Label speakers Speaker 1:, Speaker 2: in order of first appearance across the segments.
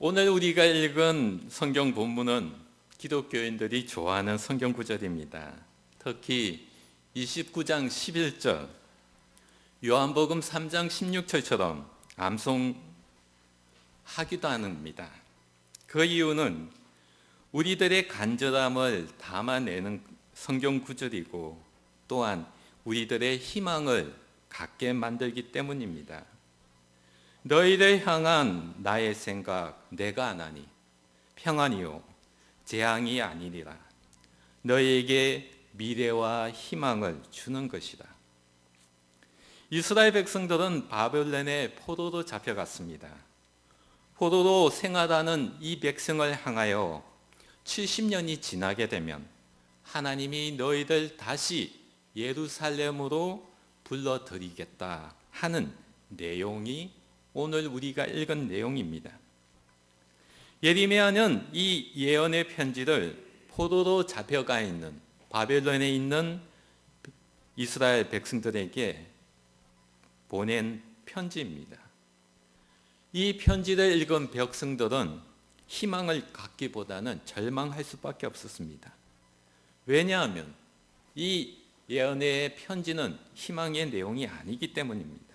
Speaker 1: 오늘 우리가 읽은 성경 본문은 기독교인들이 좋아하는 성경 구절입니다. 특히 29장 11절, 요한복음 3장 16절처럼 암송하기도 합니다. 그 이유는 우리들의 간절함을 담아내는 성경 구절이고 또한 우리들의 희망을 갖게 만들기 때문입니다. 너희를 향한 나의 생각 내가 아나니 평안이요 재앙이 아니니라. 너희에게 미래와 희망을 주는 것이다. 이스라엘 백성들은 바벨론의 포로로 잡혀갔습니다. 포로로 생활하는 이 백성을 향하여 70년이 지나게 되면 하나님이 너희들 다시 예루살렘으로 불러들이겠다 하는 내용이 오늘 우리가 읽은 내용입니다. 예레미야는 이 예언의 편지를 포로로 잡혀가 있는 바벨론에 있는 이스라엘 백성들에게 보낸 편지입니다. 이 편지를 읽은 백성들은 희망을 갖기보다는 절망할 수밖에 없었습니다. 왜냐하면 이 예언의 편지는 희망의 내용이 아니기 때문입니다.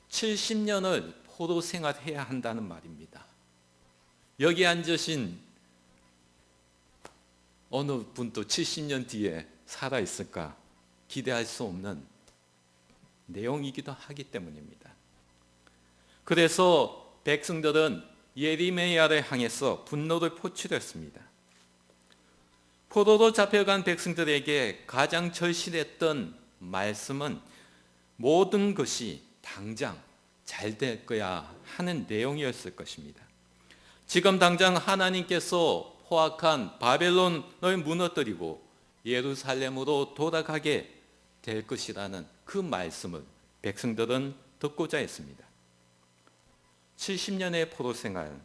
Speaker 1: 70년을 포로 생활해야 한다는 말입니다. 여기 앉으신 어느 분도 70년 뒤에 살아있을까 기대할 수 없는 내용이기도 하기 때문입니다. 그래서 백성들은 예레미야를 향해서 분노를 표출했습니다. 포로로 잡혀간 백성들에게 가장 절실했던 말씀은 모든 것이 당장 잘 될 거야 하는 내용이었을 것입니다. 지금 당장 하나님께서 포악한 바벨론을 무너뜨리고 예루살렘으로 돌아가게 될 것이라는 그 말씀을 백성들은 듣고자 했습니다. 70년의 포로 생활,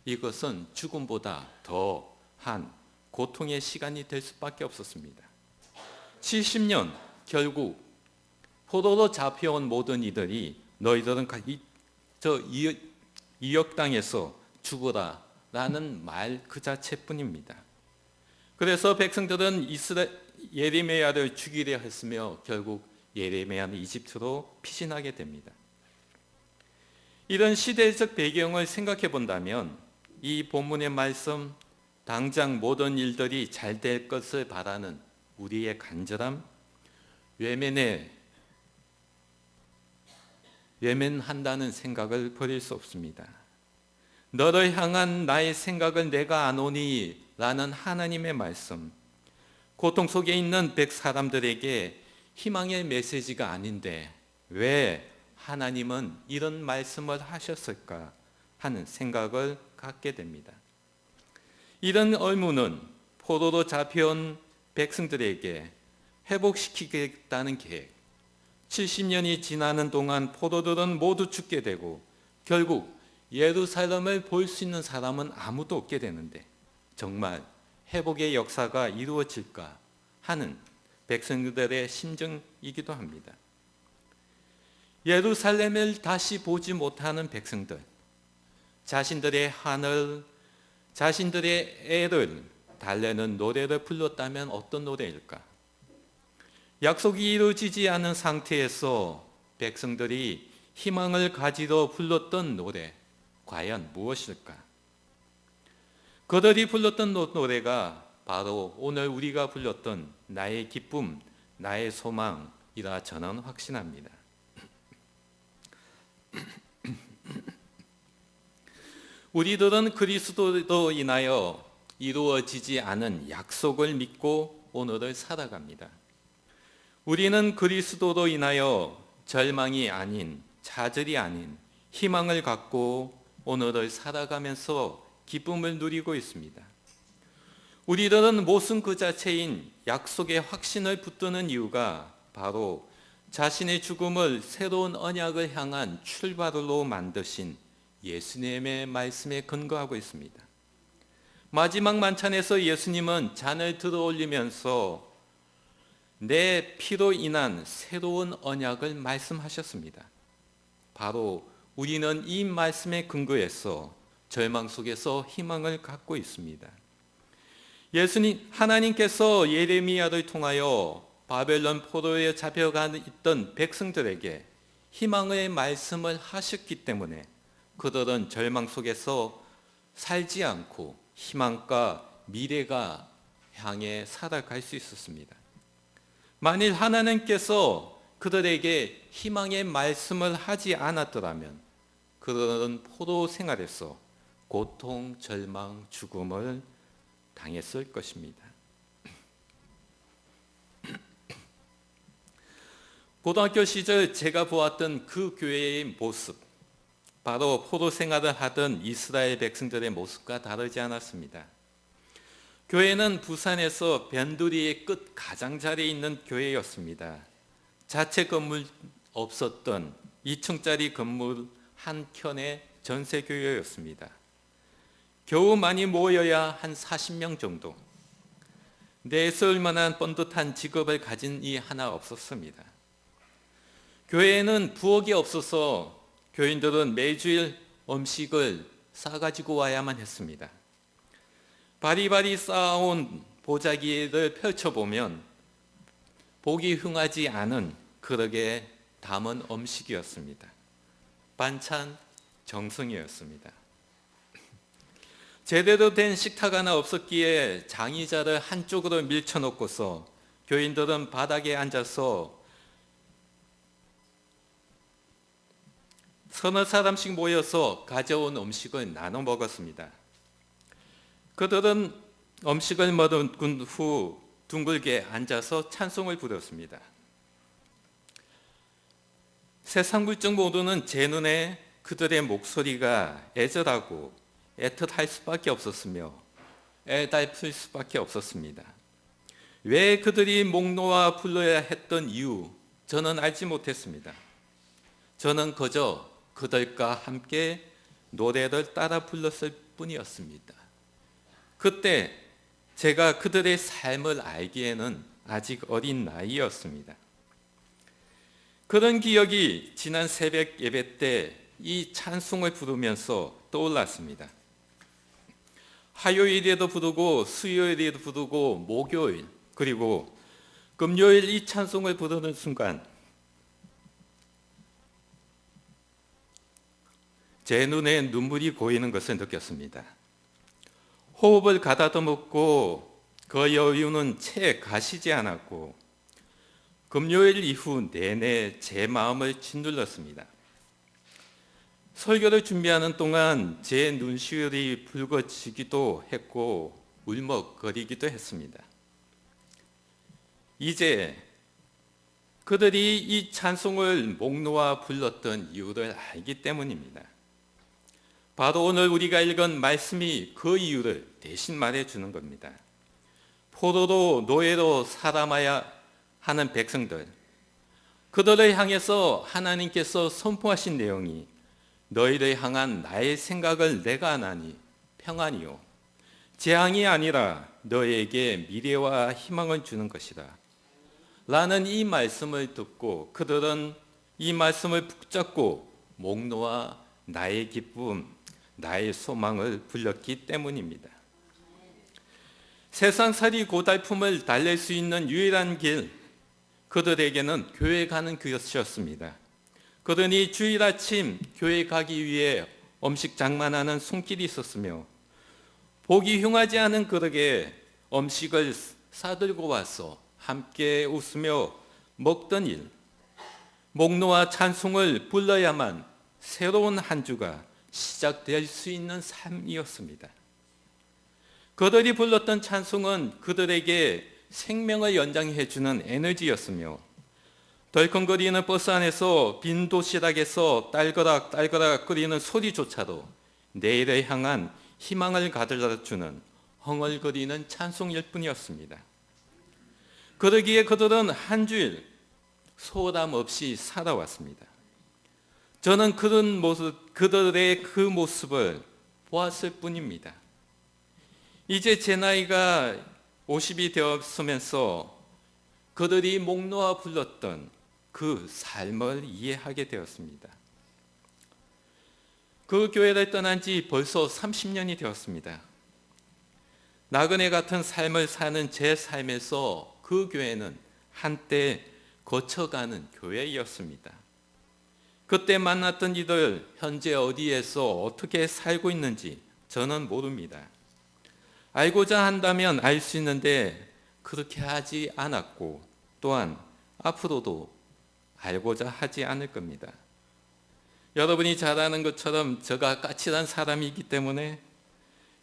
Speaker 1: 이것은 죽음보다 더한 고통의 시간이 될 수밖에 없었습니다. 70년, 결국 포로로 잡혀온 모든 이들이 너희들은 이역 땅에서 죽어라 라는 말 그 자체뿐입니다. 그래서 백성들은 예레미야를 죽이려 했으며 결국 예레미야는 이집트로 피신하게 됩니다. 이런 시대적 배경을 생각해 본다면 이 본문의 말씀, 당장 모든 일들이 잘 될 것을 바라는 우리의 간절함, 외면한다는 생각을 버릴 수 없습니다. 너를 향한 나의 생각을 내가 아노니 라는 하나님의 말씀, 고통 속에 있는 사람들에게 희망의 메시지가 아닌데 왜 하나님은 이런 말씀을 하셨을까 하는 생각을 갖게 됩니다. 이런 의무는 포로로 잡혀온 백성들에게 회복시키겠다는 계획, 70년이 지나는 동안 포로들은 모두 죽게 되고 결국 예루살렘을 볼 수 있는 사람은 아무도 없게 되는데 정말 회복의 역사가 이루어질까 하는 백성들의 심정이기도 합니다. 예루살렘을 다시 보지 못하는 백성들, 자신들의 하늘, 자신들의 애를 달래는 노래를 불렀다면 어떤 노래일까? 약속이 이루어지지 않은 상태에서 백성들이 희망을 가지러 불렀던 노래, 과연 무엇일까? 그들이 불렀던 노래가 바로 오늘 우리가 불렀던 나의 기쁨, 나의 소망이라 저는 확신합니다. 우리들은 그리스도로 인하여 이루어지지 않은 약속을 믿고 오늘을 살아갑니다. 우리는 그리스도로 인하여 절망이 아닌, 좌절이 아닌 희망을 갖고 오늘을 살아가면서 기쁨을 누리고 있습니다. 우리들은 모순 그 자체인 약속의 확신을 붙드는 이유가 바로 자신의 죽음을 새로운 언약을 향한 출발로 만드신 예수님의 말씀에 근거하고 있습니다. 마지막 만찬에서 예수님은 잔을 들어 올리면서 내 피로 인한 새로운 언약을 말씀하셨습니다. 바로 우리는 이 말씀에 근거해서 절망 속에서 희망을 갖고 있습니다. 하나님께서 예레미야를 통하여 바벨론 포로에 잡혀가 있던 백성들에게 희망의 말씀을 하셨기 때문에 그들은 절망 속에서 살지 않고 희망과 미래가 향해 살아갈 수 있었습니다. 만일 하나님께서 그들에게 희망의 말씀을 하지 않았더라면 그들은 포로 생활에서 고통, 절망, 죽음을 당했을 것입니다. 고등학교 시절 제가 보았던 그 교회의 모습, 바로 포로 생활을 하던 이스라엘 백성들의 모습과 다르지 않았습니다. 교회는 부산에서 변두리의 끝 가장자리에 있는 교회였습니다. 자체 건물 없었던 2층짜리 건물 한 켠의 전세교회였습니다. 겨우 많이 모여야 한 40명 정도. 내세울 만한 번듯한 직업을 가진 이 하나 없었습니다. 교회에는 부엌이 없어서 교인들은 매주일 음식을 싸가지고 와야만 했습니다. 바리바리 쌓아온 보자기를 펼쳐보면 보기 흉하지 않은 그릇에 담은 음식이었습니다. 반찬 정성이었습니다. 제대로 된 식탁 하나 없었기에 장의자를 한쪽으로 밀쳐놓고서 교인들은 바닥에 앉아서 서너 사람씩 모여서 가져온 음식을 나눠 먹었습니다. 그들은 음식을 먹은 후 둥글게 앉아서 찬송을 부렸습니다. 세상 물정 모두는 제 눈에 그들의 목소리가 애절하고 애틋할 수밖에 없었으며 애달플 수밖에 없었습니다. 왜 그들이 목 놓아 불러야 했던 이유, 저는 알지 못했습니다. 저는 그저 그들과 함께 노래를 따라 불렀을 뿐이었습니다. 그때 제가 그들의 삶을 알기에는 아직 어린 나이였습니다. 그런 기억이 지난 새벽 예배 때 이 찬송을 부르면서 떠올랐습니다. 화요일에도 부르고 수요일에도 부르고 목요일 그리고 금요일 이 찬송을 부르는 순간 제 눈에 눈물이 고이는 것을 느꼈습니다. 호흡을 가다듬었고 그 여유는 채 가시지 않았고 금요일 이후 내내 제 마음을 짓눌렀습니다. 설교를 준비하는 동안 제 눈시울이 붉어지기도 했고 울먹거리기도 했습니다. 이제 그들이 이 찬송을 목 놓아 불렀던 이유를 알기 때문입니다. 바로 오늘 우리가 읽은 말씀이 그 이유를 대신 말해주는 겁니다. 포로로 노예로 살아마야 하는 백성들, 그들을 향해서 하나님께서 선포하신 내용이 너희를 향한 나의 생각을 내가 아나니 평안이요 재앙이 아니라 너희에게 미래와 희망을 주는 것이다 라는 이 말씀을 듣고 그들은 이 말씀을 붙잡고 목 놓아 나의 기쁨, 나의 소망을 불렀기 때문입니다. 세상살이 고달픔을 달랠 수 있는 유일한 길, 그들에게는 교회 가는 것이었습니다. 그러니 주일 아침 교회 가기 위해 음식 장만하는 손길이 있었으며 보기 흉하지 않은 그들에게 음식을 싸들고 와서 함께 웃으며 먹던 일, 목 놓아 찬송을 불러야만 새로운 한 주가 시작될 수 있는 삶이었습니다. 그들이 불렀던 찬송은 그들에게 생명을 연장해 주는 에너지였으며 덜컹거리는 버스 안에서 빈 도시락에서 딸그락 끓이는 소리조차도 내일을 향한 희망을 가져다 주는 헝얼거리는 찬송일 뿐이었습니다. 그러기에 그들은 한 주일 소홀함 없이 살아왔습니다. 저는 그들의 그 모습을 보았을 뿐입니다. 이제 제 나이가 50이 되었으면서 그들이 목 놓아 불렀던 그 삶을 이해하게 되었습니다. 그 교회를 떠난 지 벌써 30년이 되었습니다. 나그네 같은 삶을 사는 제 삶에서 그 교회는 한때 거쳐가는 교회였습니다. 그때 만났던 이들 현재 어디에서 어떻게 살고 있는지 저는 모릅니다. 알고자 한다면 알 수 있는데 그렇게 하지 않았고 또한 앞으로도 알고자 하지 않을 겁니다. 여러분이 잘 아는 것처럼 제가 까칠한 사람이기 때문에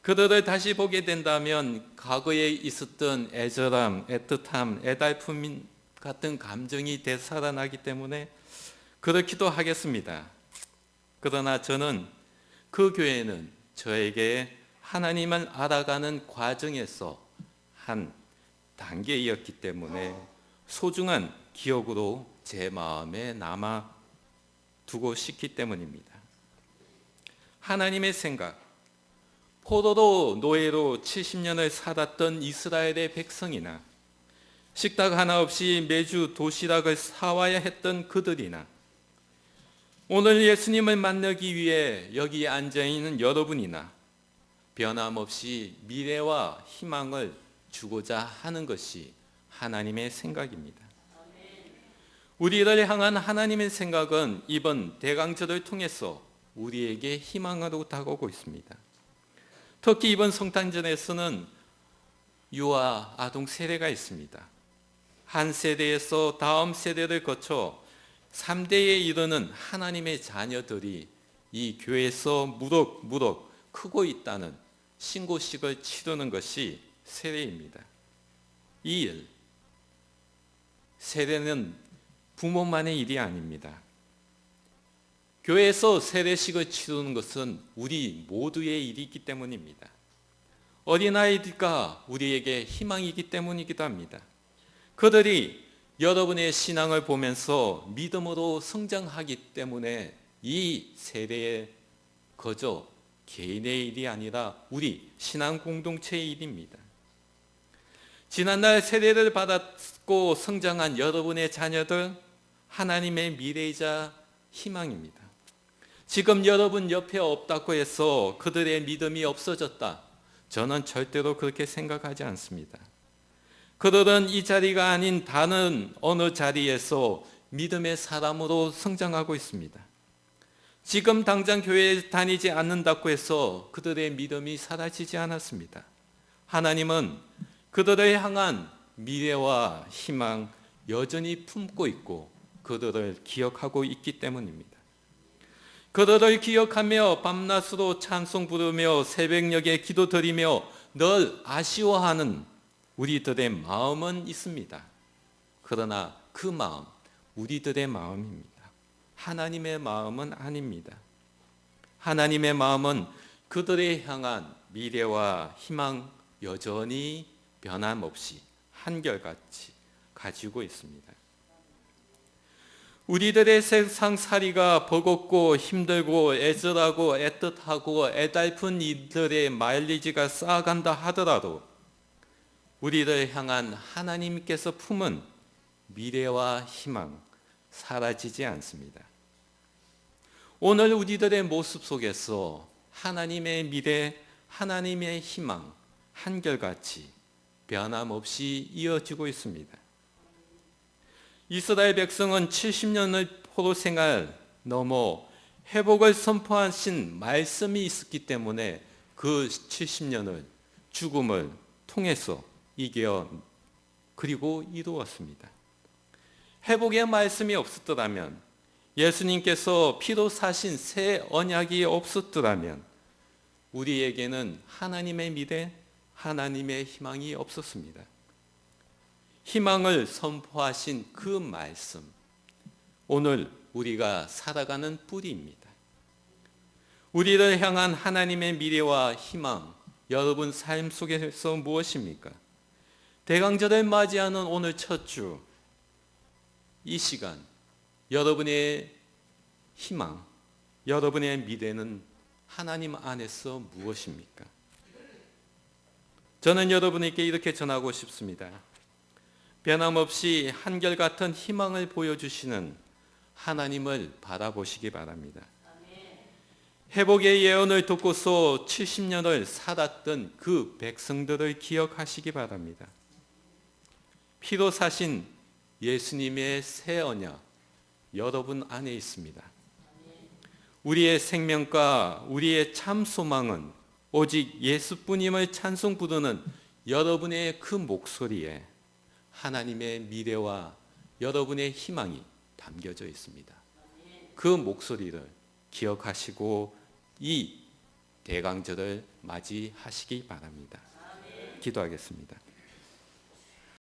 Speaker 1: 그들을 다시 보게 된다면 과거에 있었던 애절함, 애틋함, 애달픔 같은 감정이 되살아나기 때문에 그렇기도 하겠습니다. 그러나 저는 그 교회는 저에게 하나님을 알아가는 과정에서 한 단계였기 때문에 소중한 기억으로 제 마음에 남아 두고 싶기 때문입니다. 하나님의 생각, 포로로 노예로 70년을 살았던 이스라엘의 백성이나 식탁 하나 없이 매주 도시락을 사와야 했던 그들이나 오늘 예수님을 만나기 위해 여기 앉아있는 여러분이나 변함없이 미래와 희망을 주고자 하는 것이 하나님의 생각입니다. 우리를 향한 하나님의 생각은 이번 대강절을 통해서 우리에게 희망으로 다가오고 있습니다. 특히 이번 성탄절에서는 유아 아동 세례가 있습니다. 한 세대에서 다음 세대를 거쳐 3대에 이르는 하나님의 자녀들이 이 교회에서 무럭무럭 크고 있다는 신고식을 치르는 것이 세례입니다. 이 일, 세례는 부모만의 일이 아닙니다. 교회에서 세례식을 치르는 것은 우리 모두의 일이기 때문입니다. 어린아이들과 우리에게 희망이기 때문이기도 합니다. 그들이 여러분의 신앙을 보면서 믿음으로 성장하기 때문에 이 세례에 거저 개인의 일이 아니라 우리 신앙 공동체의 일입니다. 지난날 세례를 받았고 성장한 여러분의 자녀들, 하나님의 미래이자 희망입니다. 지금 여러분 옆에 없다고 해서 그들의 믿음이 없어졌다. 저는 절대로 그렇게 생각하지 않습니다. 그들은 이 자리가 아닌 다른 어느 자리에서 믿음의 사람으로 성장하고 있습니다. 지금 당장 교회에 다니지 않는다고 해서 그들의 믿음이 사라지지 않았습니다. 하나님은 그들을 향한 미래와 희망 여전히 품고 있고 그들을 기억하고 있기 때문입니다. 그들을 기억하며 밤낮으로 찬송 부르며 새벽녘에 기도드리며 늘 아쉬워하는 우리들의 마음은 있습니다. 그러나 그 마음, 우리들의 마음입니다. 하나님의 마음은 아닙니다. 하나님의 마음은 그들을 향한 미래와 희망 여전히 변함없이 한결같이 가지고 있습니다. 우리들의 세상살이가 버겁고 힘들고 애절하고 애틋하고 애달픈 이들의 마일리지가 쌓아간다 하더라도 우리를 향한 하나님께서 품은 미래와 희망 사라지지 않습니다. 오늘 우리들의 모습 속에서 하나님의 미래, 하나님의 희망 한결같이 변함없이 이어지고 있습니다. 이스라엘 백성은 70년의 포로 생활 넘어 회복을 선포하신 말씀이 있었기 때문에 그 70년을 죽음을 통해서 이겨 그리고 이루었습니다. 회복의 말씀이 없었더라면, 예수님께서 피로 사신 새 언약이 없었더라면 우리에게는 하나님의 미래, 하나님의 희망이 없었습니다. 희망을 선포하신 그 말씀, 오늘 우리가 살아가는 뿌리입니다. 우리를 향한 하나님의 미래와 희망, 여러분 삶 속에서 무엇입니까? 대강절을 맞이하는 오늘 첫 주, 이 시간, 여러분의 희망, 여러분의 미래는 하나님 안에서 무엇입니까? 저는 여러분에게 이렇게 전하고 싶습니다. 변함없이 한결같은 희망을 보여주시는 하나님을 바라보시기 바랍니다. 회복의 예언을 듣고서 70년을 살았던 그 백성들을 기억하시기 바랍니다. 피로 사신 예수님의 새 언약 여러분 안에 있습니다. 우리의 생명과 우리의 참 소망은 오직 예수뿐임을 찬송 부르는 여러분의 그 목소리에 하나님의 미래와 여러분의 희망이 담겨져 있습니다. 그 목소리를 기억하시고 이 대강절을 맞이하시기 바랍니다. 기도하겠습니다.